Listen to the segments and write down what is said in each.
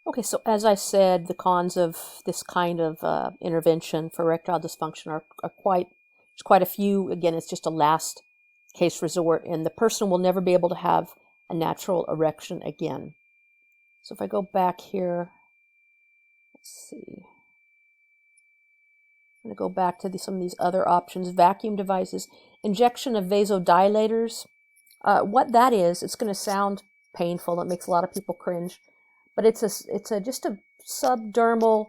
Okay, so as I said, the cons of this kind of intervention for erectile dysfunction are there's quite a few. Again, it's just a last case resort, and the person will never be able to have a natural erection again. So if I go back here, let's see. I'm going to go back to some of these other options. Vacuum devices, injection of vasodilators. What that is, it's going to sound painful. It makes a lot of people cringe, but it's just a subdermal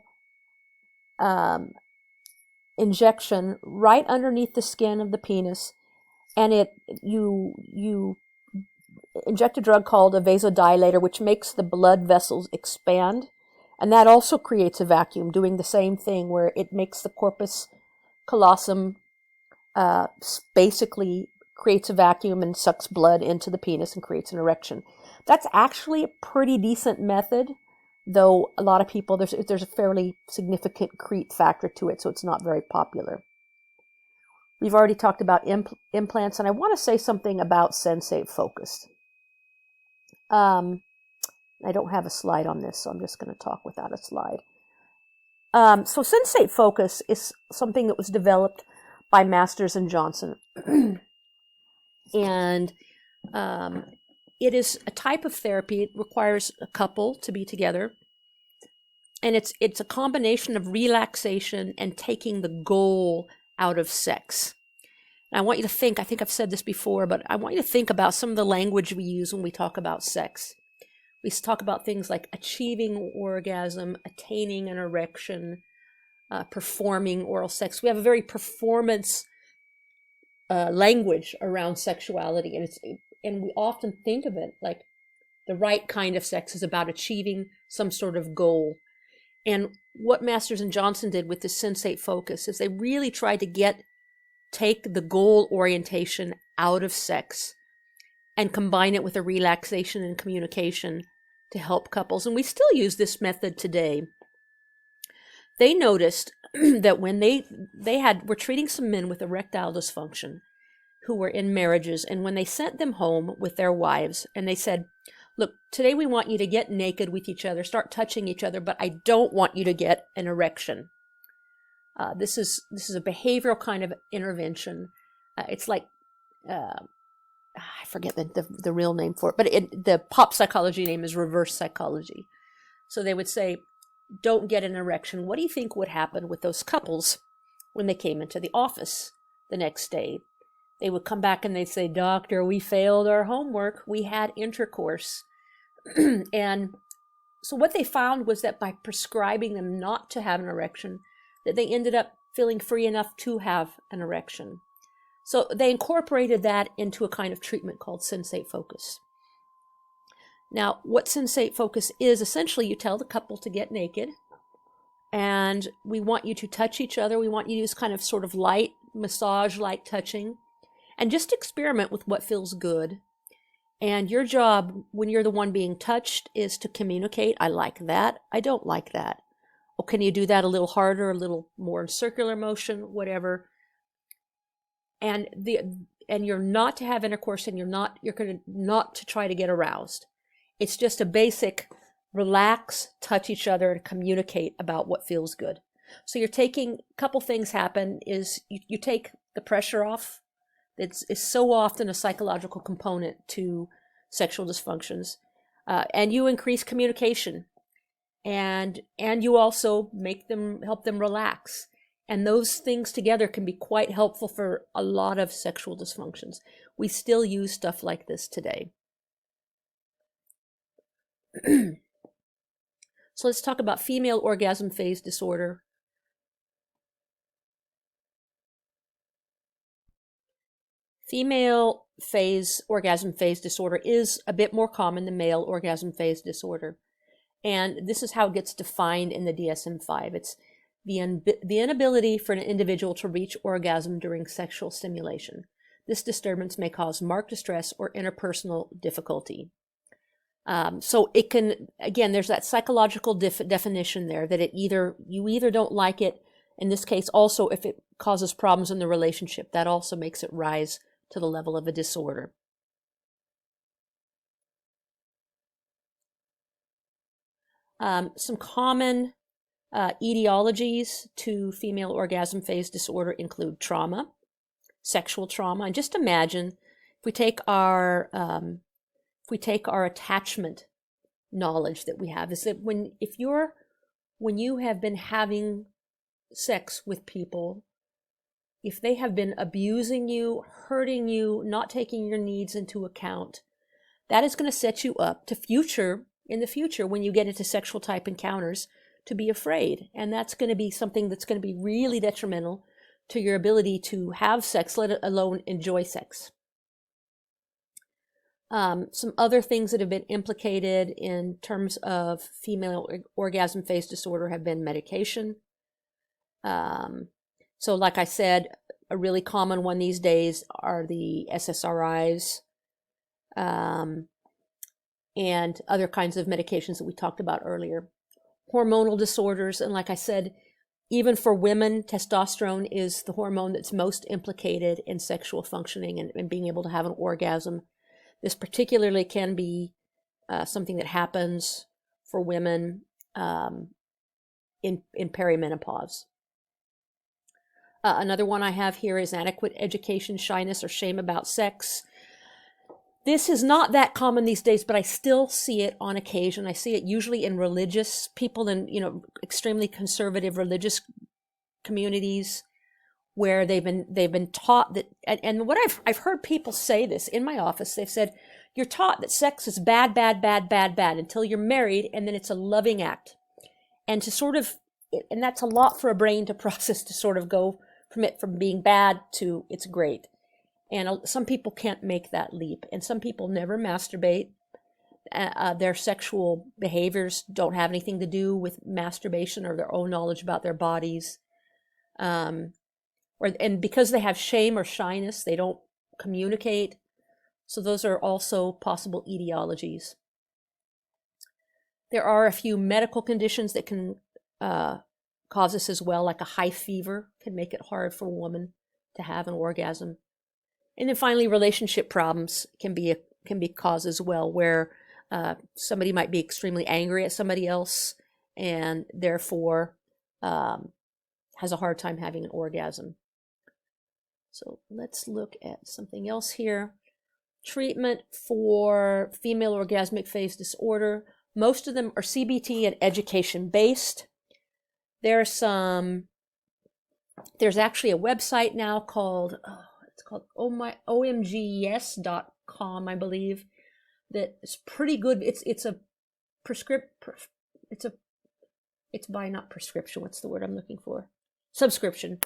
injection right underneath the skin of the penis, and you inject a drug called a vasodilator, which makes the blood vessels expand, and that also creates a vacuum, doing the same thing where it makes the corpus callosum basically creates a vacuum and sucks blood into the penis and creates an erection. That's actually a pretty decent method, though a lot of people, there's a fairly significant crete factor to it, so it's not very popular. We've already talked about implants, and I want to say something about sensate focus. I don't have a slide on this, so I'm just going to talk without a slide. So sensate focus is something that was developed by Masters and Johnson. And it is a type of therapy. It requires a couple to be together. And it's a combination of relaxation and taking the goal out of sex. And I want you to think, I think I've said this before, but I want you to think about some of the language we use when we talk about sex. We talk about things like achieving orgasm, attaining an erection, performing oral sex. We have a very performance language around sexuality, and we often think of it like the right kind of sex is about achieving some sort of goal. And what Masters and Johnson did with the sensate focus is they really tried to take the goal orientation out of sex and combine it with a relaxation and communication to help couples. And we still use this method today. They noticed that when they were treating some men with erectile dysfunction who were in marriages, and when they sent them home with their wives and they said, look, today we want you to get naked with each other, start touching each other, but I don't want you to get an erection. This is a behavioral kind of intervention. It's like, I forget the real name for it, but the pop psychology name is reverse psychology. So they would say, don't get an erection. What do you think would happen with those couples when they came into the office the next day? They would come back and they'd say, doctor, we failed our homework. We had intercourse. And so what they found was that by prescribing them not to have an erection, that they ended up feeling free enough to have an erection. So they incorporated that into a kind of treatment called sensate focus. Now, what sensate focus is, essentially you tell the couple to get naked, and we want you to touch each other. We want you to use kind of sort of light massage-like touching, and just experiment with what feels good. And your job, when you're the one being touched, is to communicate. I like that. I don't like that. Oh, can you do that a little harder, a little more in circular motion, whatever. And you're not to have intercourse, and you're going to not to try to get aroused. It's just a basic relax, touch each other, and communicate about what feels good. So you're taking, a couple things happen is you take the pressure off. It's so often a psychological component to sexual dysfunctions. And you increase communication, and you also help them relax. And those things together can be quite helpful for a lot of sexual dysfunctions. We still use stuff like this today. So let's talk about female orgasm phase disorder. Female orgasm phase disorder is a bit more common than male orgasm phase disorder. And this is how it gets defined in the DSM-5. It's the inability for an individual to reach orgasm during sexual stimulation. This disturbance may cause marked distress or interpersonal difficulty. So it can, again, there's that psychological definition there that you either don't like it. In this case, also, if it causes problems in the relationship, that also makes it rise to the level of a disorder. Some common etiologies to female orgasm phase disorder include trauma, sexual trauma, and just imagine if we take our attachment knowledge that we have, is that when you have been having sex with people, if they have been abusing you, hurting you, not taking your needs into account, that is going to set you up in the future when you get into sexual type encounters to be afraid. And that's going to be something that's going to be really detrimental to your ability to have sex, let alone enjoy sex. Some other things that have been implicated in terms of female orgasm phase disorder have been medication. So like I said, a really common one these days are the SSRIs, and other kinds of medications that we talked about earlier. Hormonal disorders, and like I said, even for women, testosterone is the hormone that's most implicated in sexual functioning and being able to have an orgasm. This particularly can be something that happens for women in perimenopause. Another one I have here is inadequate education, shyness, or shame about sex. This is not that common these days, but I still see it on occasion. I see it usually in religious people in, extremely conservative religious communities where they've been taught that, and what I've heard people say this in my office. They've said, you're taught that sex is bad, bad, bad, bad, bad until you're married, and then it's a loving act. And and that's a lot for a brain to process, to sort of go from being bad to it's great. And some people can't make that leap, and some people never masturbate. Their sexual behaviors don't have anything to do with masturbation or their own knowledge about their bodies. And because they have shame or shyness, they don't communicate. So those are also possible etiologies. There are a few medical conditions that can cause this as well, like a high fever can make it hard for a woman to have an orgasm. And then finally, relationship problems can be cause as well, where somebody might be extremely angry at somebody else and therefore has a hard time having an orgasm. So let's look at something else here. Treatment for female orgasmic phase disorder. Most of them are CBT and education based. There's actually a website now called omgyes.com, I believe, that is pretty good. It's by not prescription. What's the word I'm looking for? Subscription.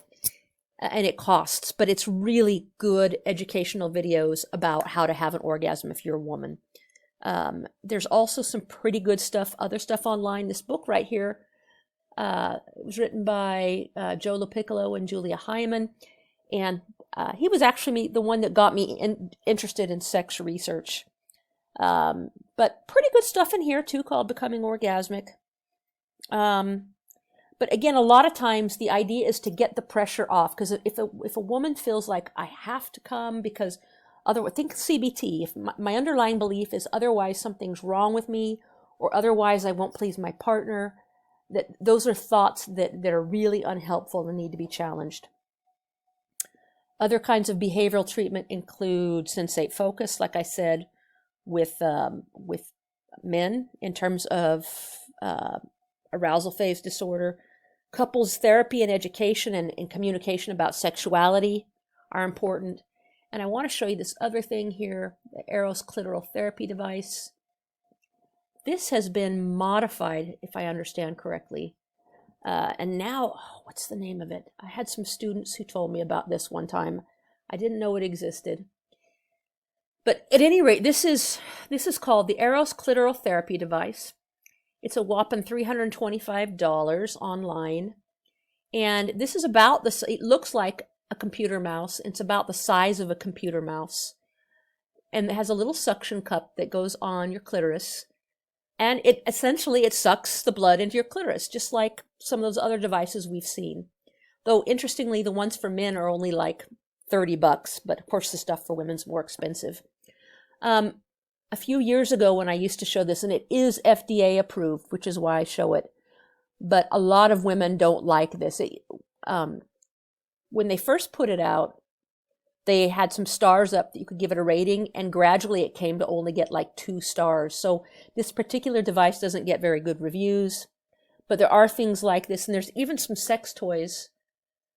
And it costs, but it's really good educational videos about how to have an orgasm if you're a woman. There's also some pretty good stuff, other stuff online. This book right here, it was written by Joe LaPiccolo and Julia Hyman, and he was actually the one that got me interested in sex research. But pretty good stuff in here too, called Becoming Orgasmic. But again, a lot of times the idea is to get the pressure off, because if a woman feels like I have to come because otherwise, think CBT. If my underlying belief is otherwise something's wrong with me, or otherwise I won't please my partner, those are thoughts that are really unhelpful and need to be challenged. Other kinds of behavioral treatment include sensate focus, like I said, with men in terms of arousal phase disorder. Couples therapy and education and communication about sexuality are important. And I want to show you this other thing here, the Eros clitoral therapy device. This has been modified, if I understand correctly. And now, what's the name of it? I had some students who told me about this one time. I didn't know it existed. But at any rate, this is called the Eros clitoral therapy device. It's a whopping $325 online. And this is it looks like a computer mouse. It's about the size of a computer mouse. And it has a little suction cup that goes on your clitoris. And it sucks the blood into your clitoris, just like some of those other devices we've seen. Though, interestingly, the ones for men are only like $30, but of course the stuff for women's more expensive. a few years ago when I used to show this, and it is FDA approved, which is why I show it, but a lot of women don't like this. When they first put it out, they had some stars up that you could give it a rating, and gradually it came to only get like 2 stars. So this particular device doesn't get very good reviews, but there are things like this, and there's even some sex toys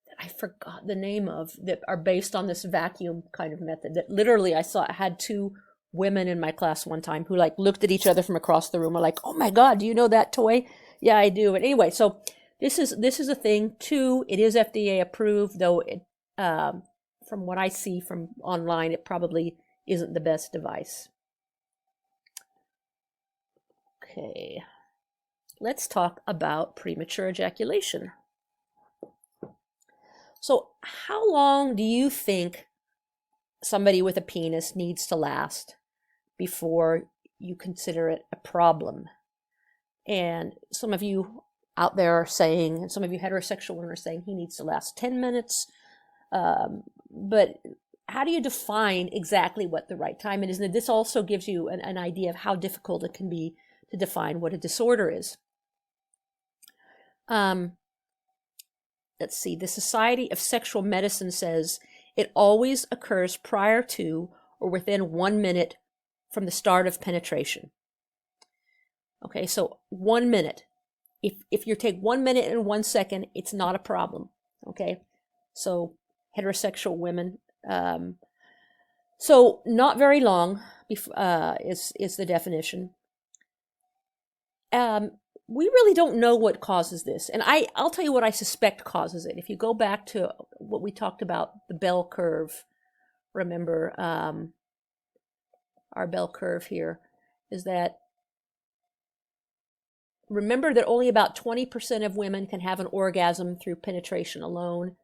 that I forgot the name of that are based on this vacuum kind of method that literally I had 2 women in my class one time who like looked at each other from across the room, were like, oh my God, do you know that toy? Yeah, I do. And anyway, so this is a thing too. It is FDA approved, though it, from what I see from online, it probably isn't the best device. Okay, let's talk about premature ejaculation. So how long do you think somebody with a penis needs to last before you consider it a problem? And some of you out there are saying, and some of you heterosexual women are saying he needs to last 10 minutes. But how do you define exactly what the right time is? And this also gives you an idea of how difficult it can be to define what a disorder is. Let's see, the Society of Sexual Medicine says it always occurs prior to or within 1 minute from the start of penetration. Okay, so 1 minute. If you take 1 minute and 1 second, it's not a problem. Okay, so heterosexual women. So not very long is the definition. We really don't know what causes this. And I'll tell you what I suspect causes it. If you go back to what we talked about, the bell curve, remember our bell curve here, is that remember that only about 20% of women can have an orgasm through penetration alone.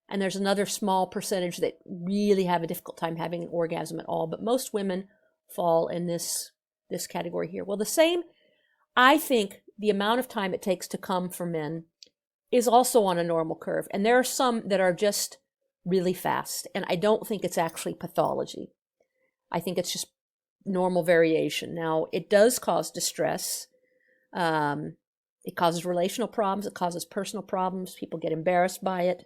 And there's another small percentage that really have a difficult time having an orgasm at all. But most women fall in this category here. Well, the same, I think the amount of time it takes to come for men is also on a normal curve. And there are some that are just really fast. And I don't think it's actually pathology. I think it's just normal variation. Now, it does cause distress. It causes relational problems. It causes personal problems. People get embarrassed by it.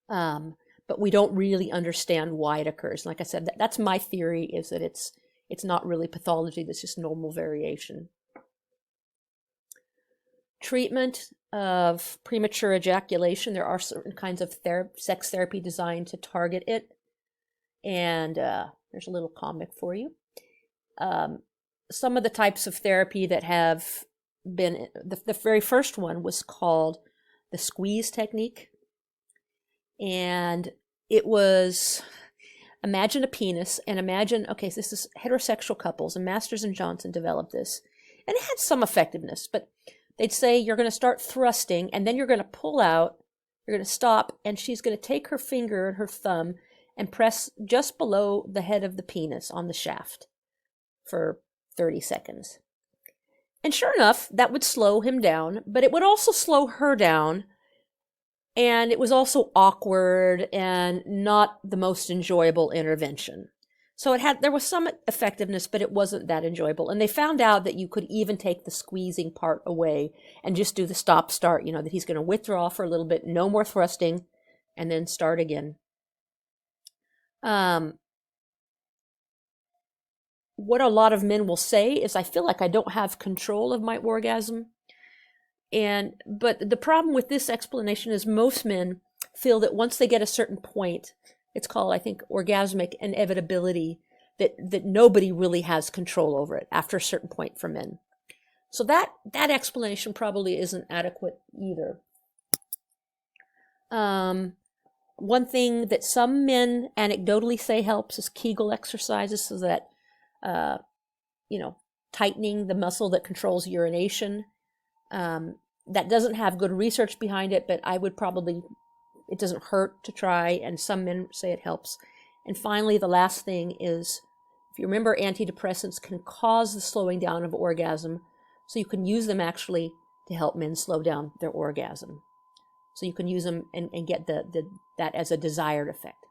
But we don't really understand why it occurs. Like I said, that's my theory, is that it's not really pathology. That's just normal variation. Treatment of premature ejaculation. There are certain kinds of sex therapy designed to target it. And there's a little comic for you. Some of the types of therapy that have been, the very first one was called the squeeze technique. And it was, imagine a penis, and imagine, okay, so this is heterosexual couples, and Masters and Johnson developed this. And it had some effectiveness, but they'd say you're going to start thrusting, and then you're going to pull out, you're going to stop, and she's going to take her finger and her thumb and press just below the head of the penis on the shaft for 30 seconds. And sure enough, that would slow him down, but it would also slow her down. And it was also awkward and not the most enjoyable intervention. So there was some effectiveness, but it wasn't that enjoyable. And they found out that you could even take the squeezing part away and just do the stop-start, that he's going to withdraw for a little bit, no more thrusting, and then start again. What a lot of men will say is, I feel like I don't have control of my orgasm. But the problem with this explanation is most men feel that once they get a certain point, it's called, I think, orgasmic inevitability, that nobody really has control over it after a certain point for men. So that explanation probably isn't adequate either. One thing that some men anecdotally say helps is Kegel exercises, so that, tightening the muscle that controls urination. That doesn't have good research behind it, but it doesn't hurt to try, and some men say it helps. And finally, the last thing is, if you remember, antidepressants can cause the slowing down of orgasm, so you can use them actually to help men slow down their orgasm. So you can use them and get that as a desired effect.